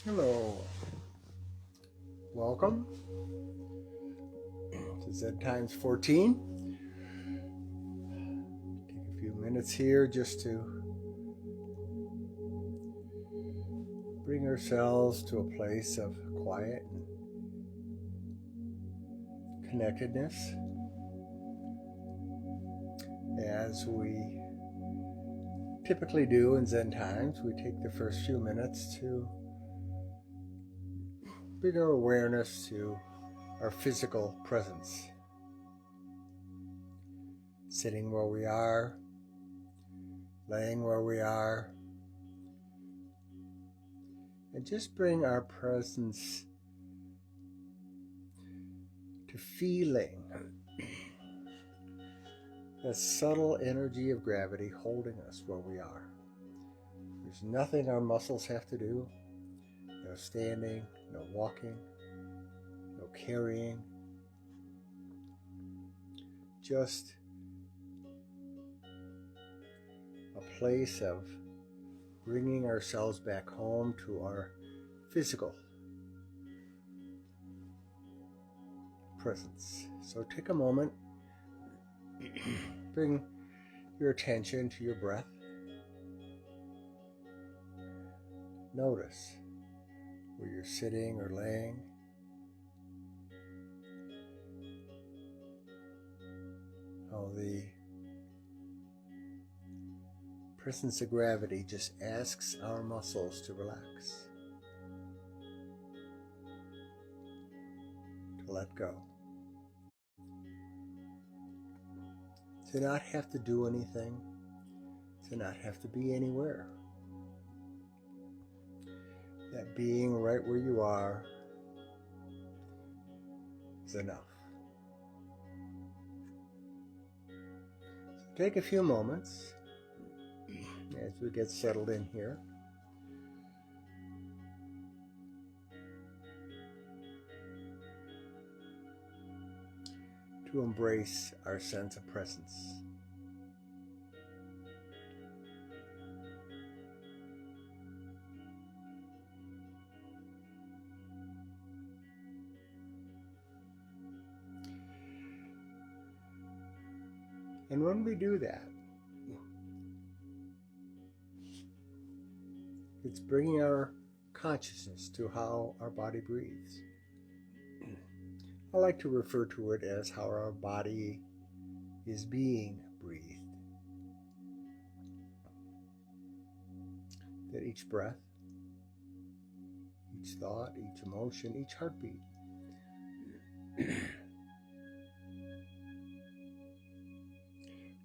Hello, welcome to Zen Times 14. Take a few minutes here just to bring ourselves to a place of quiet and connectedness as we typically do in Zen Times. We take the first few minutes to bring our awareness to our physical presence. Sitting where we are, laying where we are, and just bring our presence to feeling the subtle energy of gravity holding us where we are. There's nothing our muscles have to do. No standing, no walking, no carrying. Just a place of bringing ourselves back home to our physical presence. So take a moment, bring your attention to your breath. Notice where you're sitting or laying. How the presence of gravity just asks our muscles to relax, to let go, to not have to do anything, to not have to be anywhere. That being right where you are is enough. So take a few moments as we get settled in here. To embrace our sense of presence. And when we do that, it's bringing our consciousness to how our body breathes. I like to refer to it as how our body is being breathed. That each breath, each thought, each emotion, each heartbeat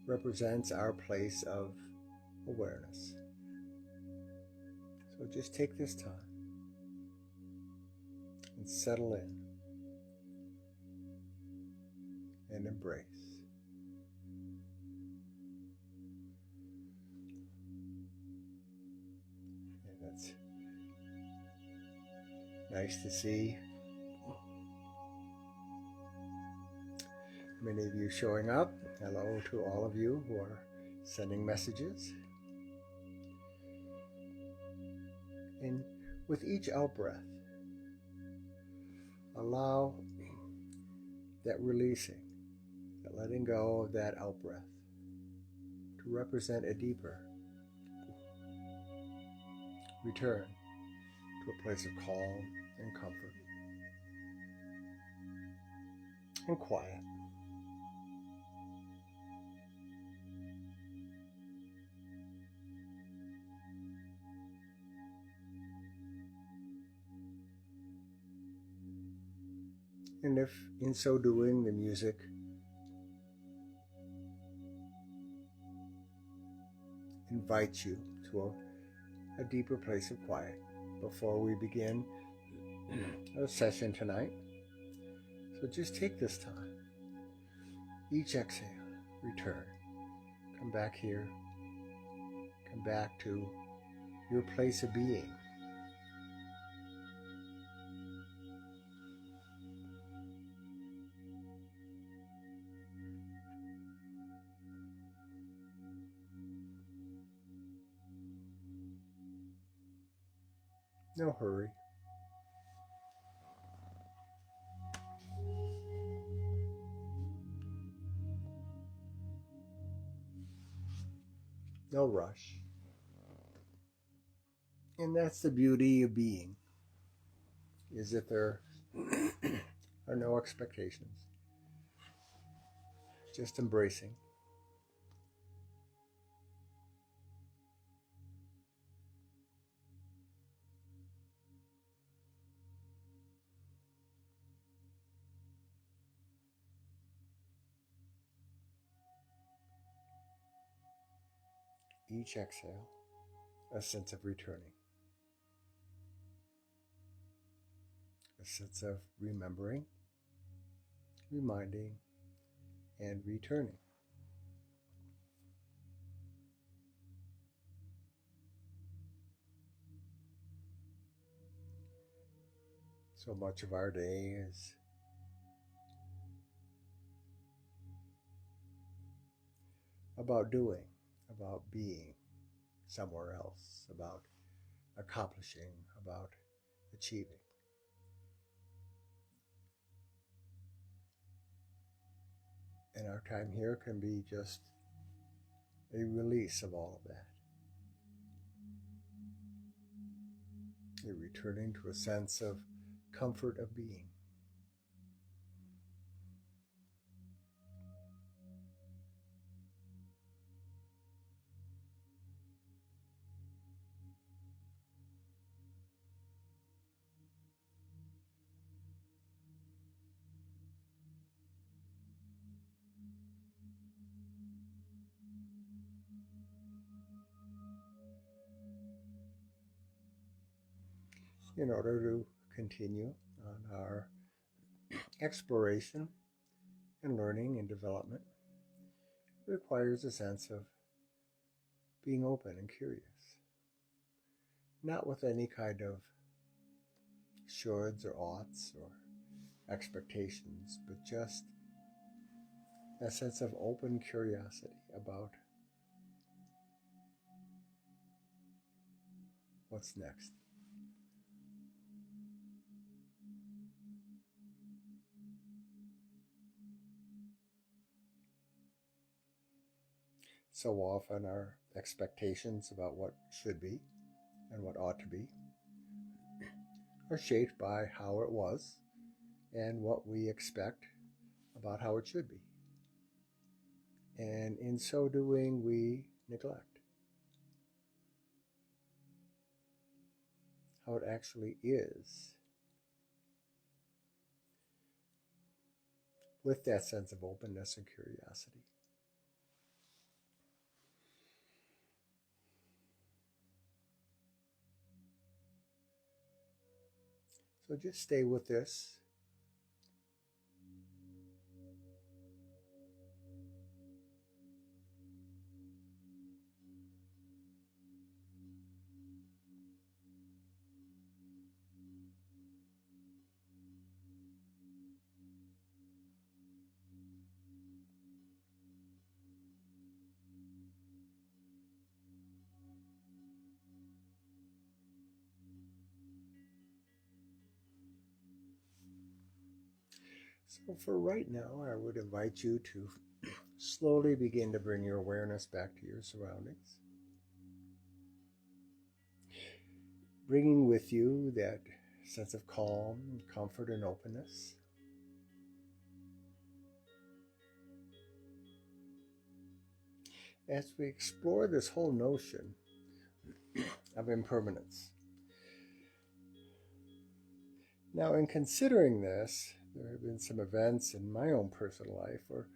represents our place of awareness. So just take this time and settle in and embrace. And it's nice to see many of you showing up. Hello to all of you who are sending messages. And with each out-breath, allow that releasing, that letting go of that out-breath to represent a deeper return to a place of calm and comfort and quiet. And if in so doing the music invites you to a deeper place of quiet before we begin our session tonight, so just take this time. Each exhale, return. Come back here. Come back to your place of being. No hurry. no rush. And that's the beauty of being, is that there are no expectations, just embracing. Each exhale, a sense of returning, a sense of remembering, reminding, and returning. So much of our day is about doing, about being somewhere else, about accomplishing, about achieving. And our time here can be just a release of all of that, a returning to a sense of comfort of being. In order to continue on our exploration and learning and development, it requires a sense of being open and curious, not with any kind of shoulds or oughts or expectations, but just a sense of open curiosity about what's next. So often our expectations about what should be and what ought to be are shaped by how it was and what we expect about how it should be. And in so doing, we neglect how it actually is, with that sense of openness and curiosity. So just stay with this. So for right now, I would invite you to slowly begin to bring your awareness back to your surroundings, bringing with you that sense of calm, comfort, and openness. As we explore this whole notion of impermanence. Now, in considering this, there have been some events in my own personal life where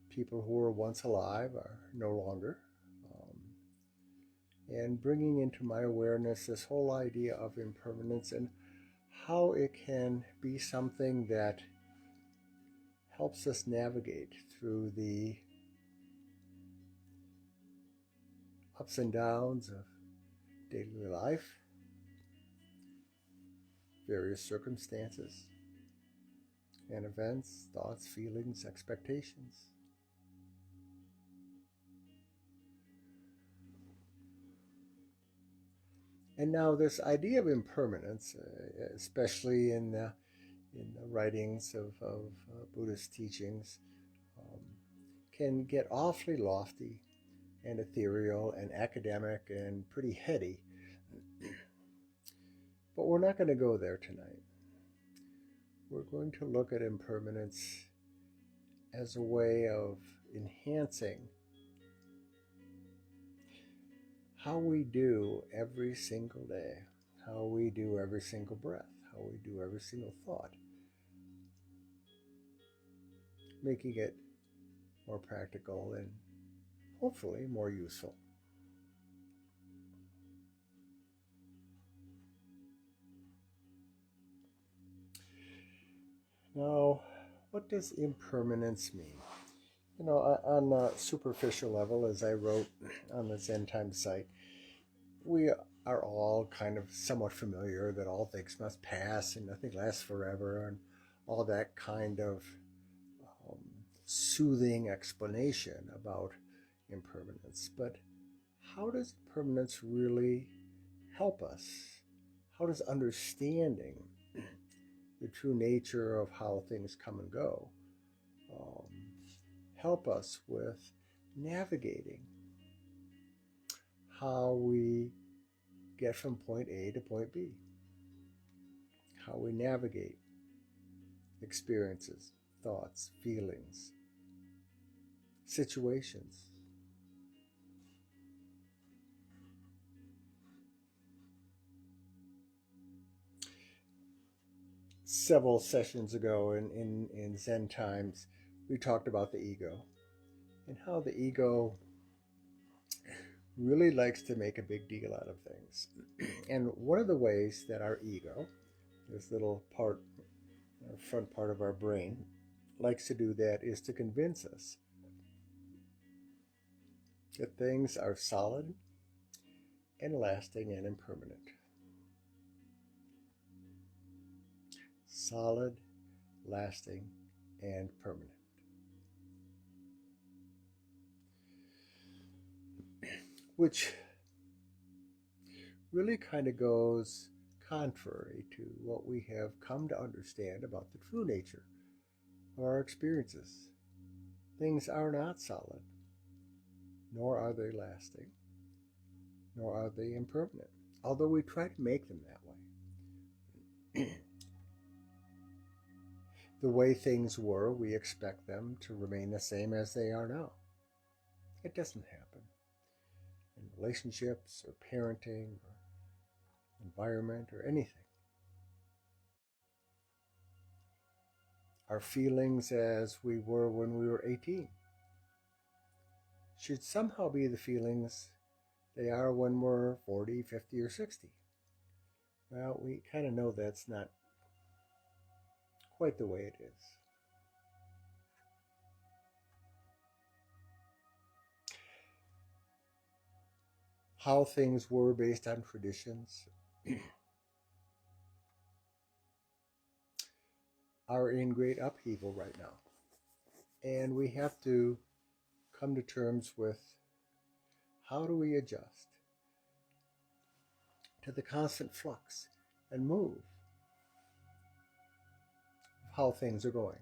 people who were once alive are no longer. And bringing into my awareness this whole idea of impermanence and how it can be something that helps us navigate through the ups and downs of daily life, various circumstances and events, thoughts, feelings, expectations. And now this idea of impermanence, especially in the writings of Buddhist teachings, can get awfully lofty and ethereal and academic and pretty heady. But we're not going to go there tonight. We're going to look at impermanence as a way of enhancing how we do every single day, how we do every single breath, how we do every single thought, making it more practical and hopefully more useful. Now, what does impermanence mean? On a superficial level, as I wrote on the Zen Times site, we are all kind of somewhat familiar that all things must pass and nothing lasts forever and all that kind of um, soothing explanation about impermanence. But how does impermanence really help us? How does understanding the true nature of how things come and go um, help us with navigating how we get from point A to point B, how we navigate experiences, thoughts, feelings, situations? Several sessions ago in Zen Times, we talked about the ego and how the ego really likes to make a big deal out of things. And one of the ways that our ego, this little part, front part of our brain, likes to do that is to convince us that things are solid and lasting and impermanent. Solid, lasting, and permanent. Which really kind of goes contrary to what we have come to understand about the true nature of our experiences. Things are not solid, nor are they lasting, nor are they impermanent, although we try to make them that way. The way things were, we expect them to remain the same as they are now. It doesn't happen. In relationships or parenting or environment or anything. Our feelings as we were when we were 18 should somehow be the feelings they are when we're 40, 50, or 60. Well, we kind of know that's not quite the way it is. How things were based on traditions are in great upheaval right now. And we have to come to terms with how do we adjust to the constant flux and move of how things are going.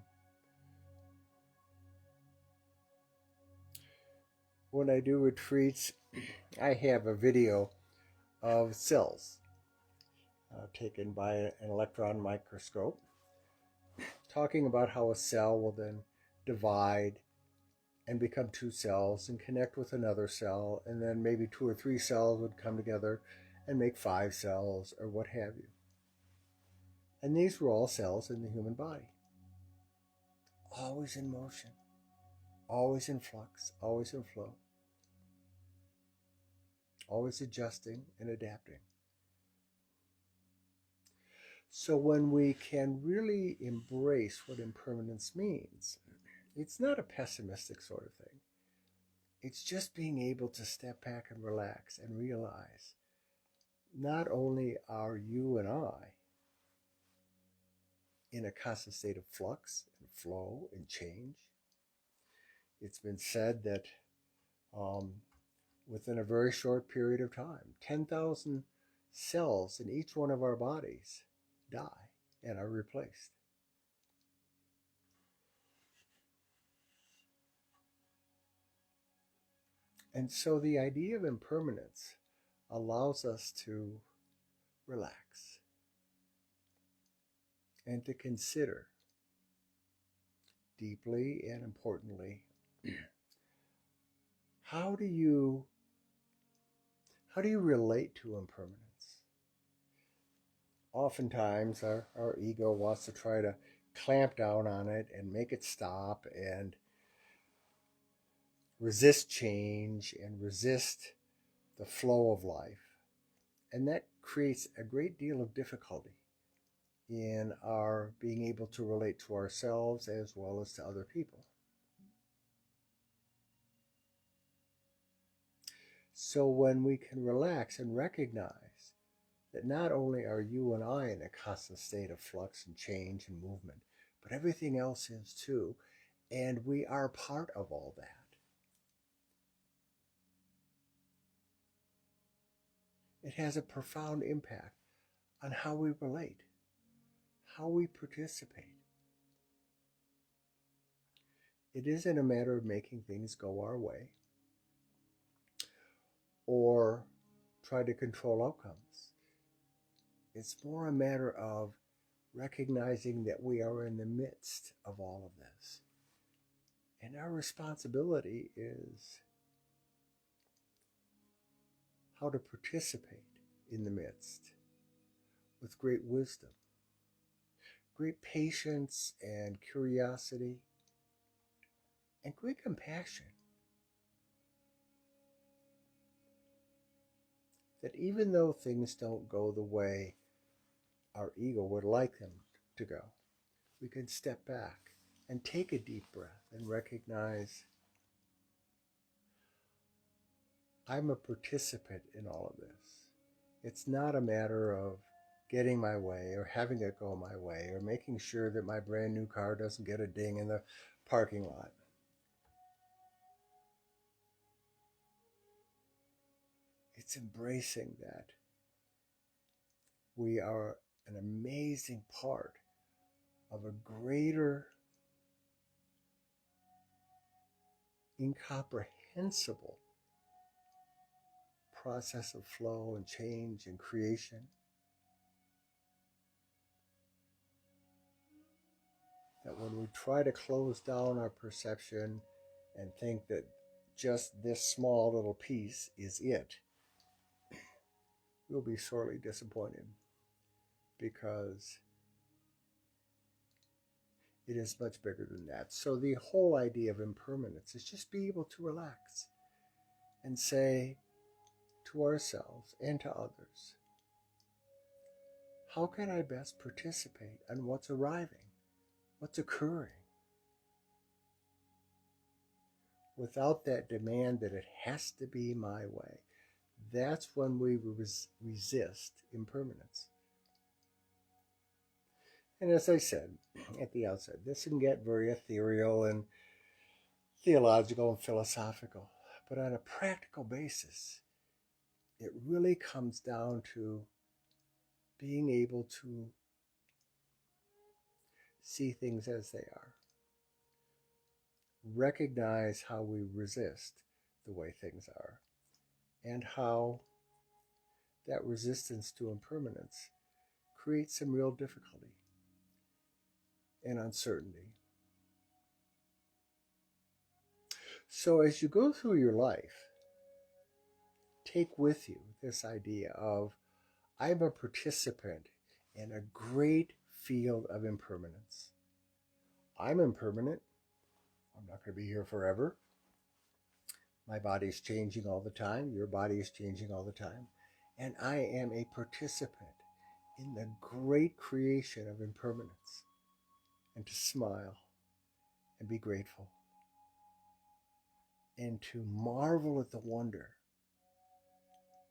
When I do retreats, I have a video of cells taken by an electron microscope, talking about how a cell will then divide and become two cells and connect with another cell, and then maybe 2 or 3 cells would come together and make 5 cells or what have you. And these were all cells in the human body, always in motion, always in flux, always in flow, always adjusting and adapting. So when we can really embrace what impermanence means, it's not a pessimistic sort of thing. It's just being able to step back and relax and realize not only are you and I in a constant state of flux and flow and change. It's been said that within a very short period of time, 10,000 cells in each one of our bodies die and are replaced. And so the idea of impermanence allows us to relax and to consider deeply and importantly, how do you relate to impermanence? Oftentimes our ego wants to try to clamp down on it and make it stop and resist change and resist the flow of life. And that creates a great deal of difficulty in our being able to relate to ourselves as well as to other people. So when we can relax and recognize that not only are you and I in a constant state of flux and change and movement, but everything else is too, and we are part of all that. It has a profound impact on how we relate, how we participate. It isn't a matter of making things go our way or try to control outcomes. It's more a matter of recognizing that we are in the midst of all of this. And our responsibility is how to participate in the midst with great wisdom, great patience and curiosity, and great compassion. That even though things don't go the way our ego would like them to go, we can step back and take a deep breath and recognize I'm a participant in all of this. It's not a matter of getting my way or having it go my way or making sure that my brand new car doesn't get a ding in the parking lot. It's embracing that we are an amazing part of a greater, incomprehensible process of flow and change and creation. That when we try to close down our perception and think that just this small little piece is it, we'll be sorely disappointed, because it is much bigger than that. So the whole idea of impermanence is just be able to relax and say to ourselves and to others, how can I best participate in what's arriving, what's occurring, without that demand that it has to be my way? That's when we resist impermanence. And as I said at the outset, this can get very ethereal and theological and philosophical. But on a practical basis, it really comes down to being able to see things as they are, recognize how we resist the way things are, and how that resistance to impermanence creates some real difficulty and uncertainty. So as you go through your life, take with you this idea of I'm a participant in a great field of impermanence. I'm impermanent. I'm not going to be here forever. My body is changing all the time. Your body is changing all the time. And I am a participant in the great creation of impermanence. And to smile and be grateful and to marvel at the wonder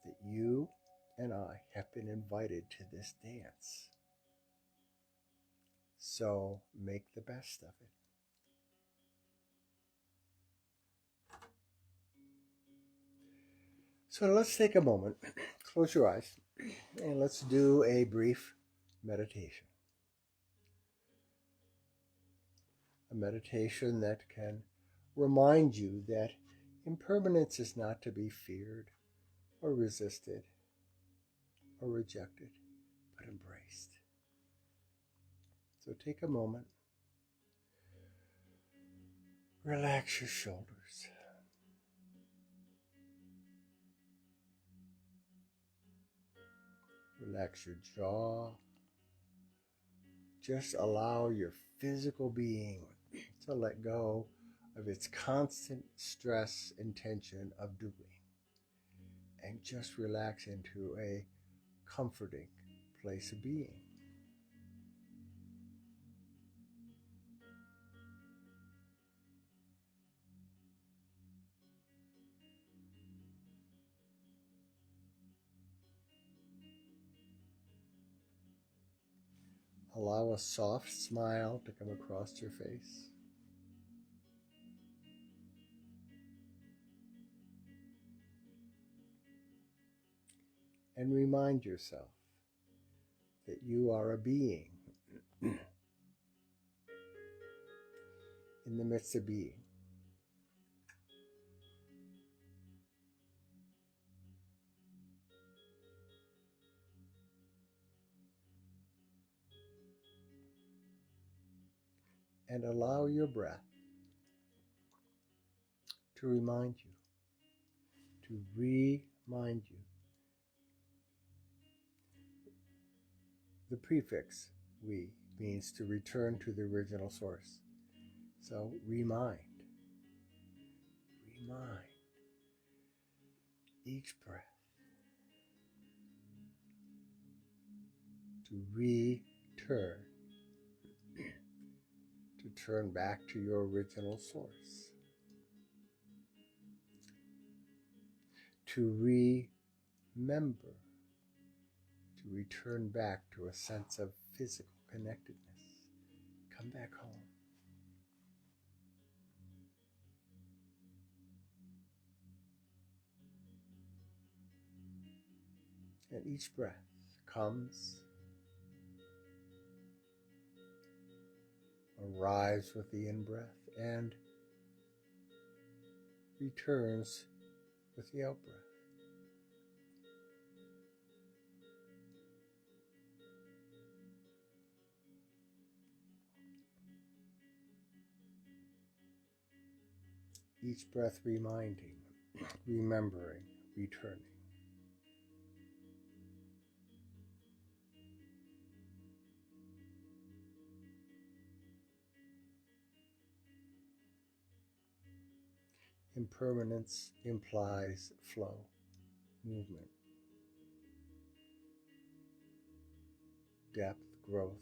that you and I have been invited to this dance. So make the best of it. So let's take a moment, close your eyes, and let's do a brief meditation. A meditation that can remind you that Impermanence is not to be feared or resisted or rejected, but embraced. So take a moment, relax your shoulders, relax your jaw. Just allow your physical being to let go of its constant stress and tension of doing, and just relax into a comforting place of being. Allow a soft smile to come across your face. And remind yourself that you are a being in the midst of being. And allow your breath to remind you, to remind you. The prefix we means to return to the original source. So remind each breath to return, to turn back to your original source, to remember, to return back to a sense of physical connectedness. Come back home. And each breath comes, arrives with the in-breath, and returns with the out-breath. Each breath reminding, remembering, returning. Impermanence implies flow, movement, depth, growth.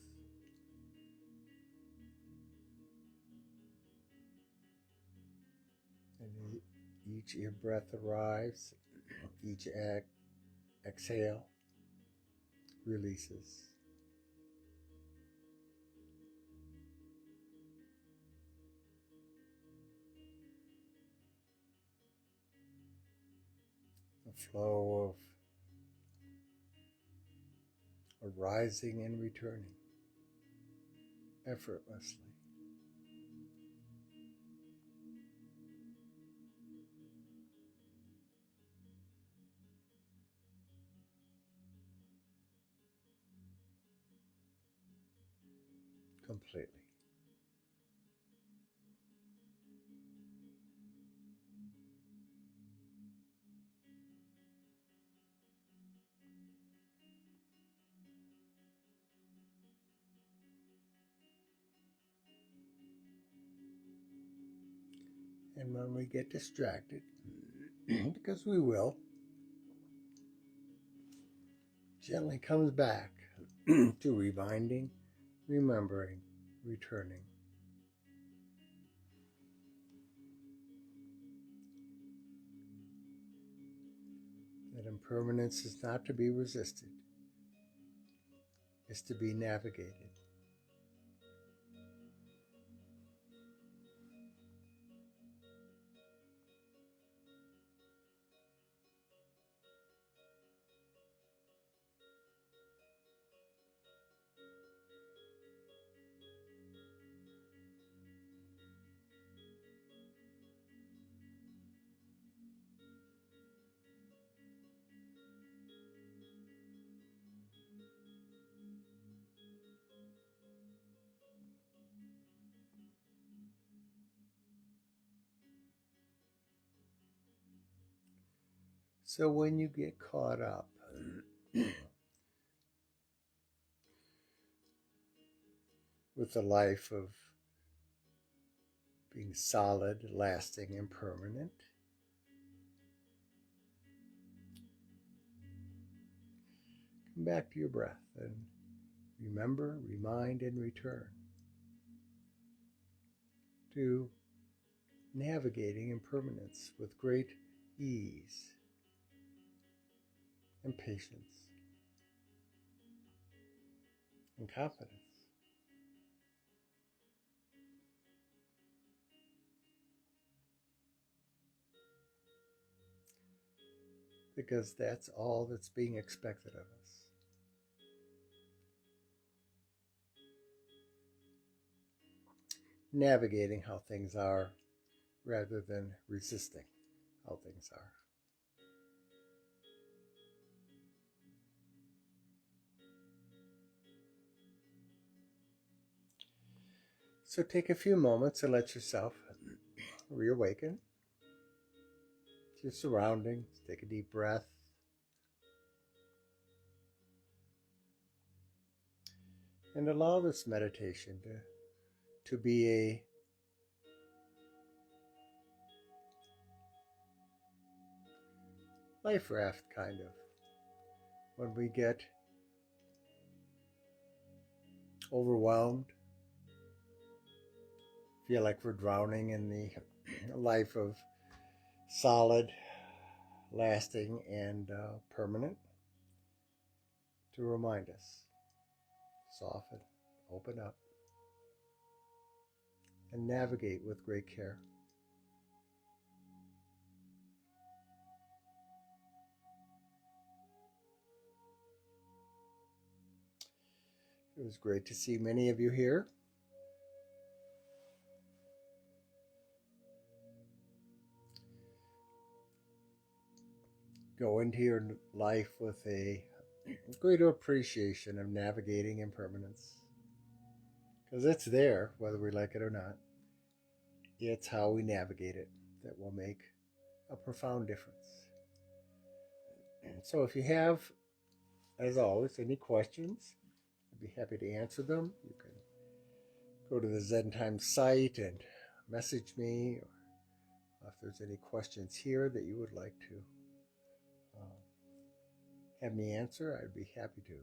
And each in-breath arrives, each exhale releases. The flow of arising and returning effortlessly. Completely. And when we get distracted, because we will, gently comes back to reminding, remembering, returning. That impermanence is not to be resisted, it's to be navigated. So when you get caught up with the life of being solid, lasting, and permanent, come back to your breath and remember, remind, and return to navigating impermanence with great ease and patience and confidence. Because that's all that's being expected of us. Navigating how things are rather than resisting how things are. So take a few moments to let yourself reawaken to your surroundings. Take a deep breath. And allow this meditation to be a life raft, kind of. When we get overwhelmed, feel like we're drowning in the life of solid, lasting, and permanent, to remind us, soften, open up, and navigate with great care. It was great to see many of you here. Go into your life with a greater appreciation of navigating impermanence. Because it's there, whether we like it or not. It's how we navigate it that will make a profound difference. And so if you have, as always, any questions, I'd be happy to answer them. You can go to the Zen Times site and message me, or if there's any questions here that you would like to have me answer, I'd be happy to.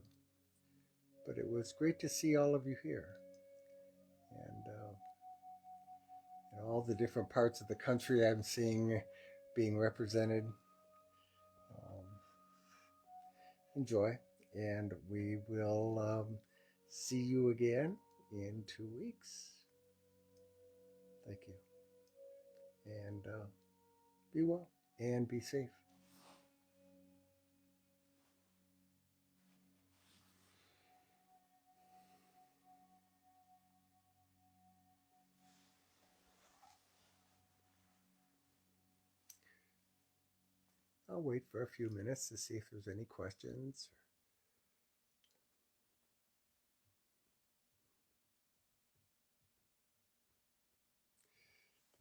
But it was great to see all of you here, and all the different parts of the country I'm seeing being represented. Enjoy, and we will see you again in 2 weeks. Thank you, and be well and be safe. I'll wait for a few minutes to see if there's any questions.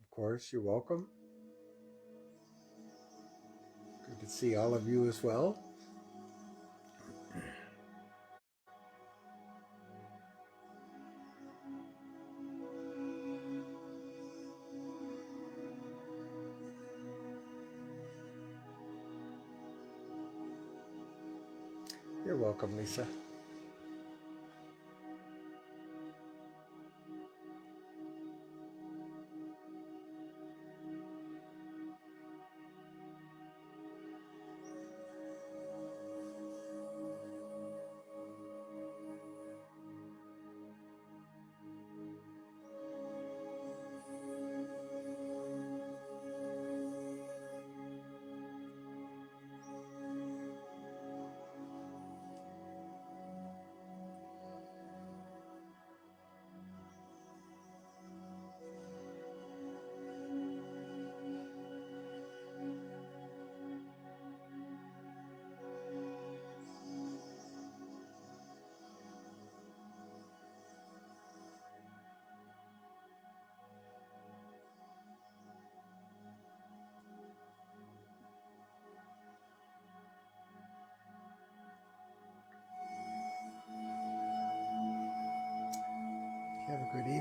Of course, you're welcome. Good to see all of you as well. You're welcome, Lisa.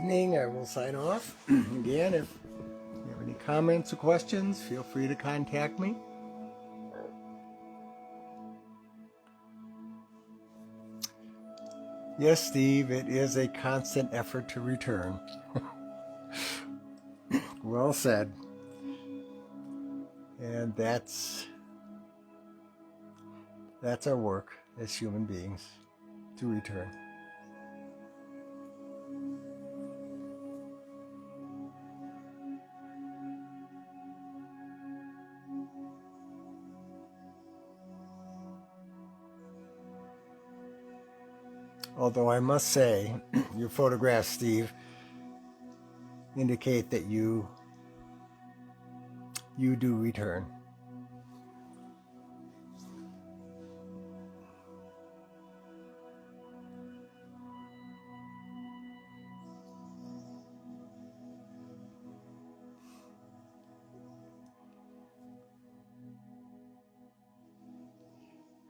evening, I will sign off. Again, if you have any comments or questions, feel free to contact me. Yes, Steve, it is a constant effort to return. Well said. And that's our work as human beings, to return. Although I must say, your photographs, Steve, indicate that you do return.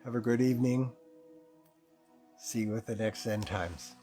Have a good evening. See you at the next Zen Times.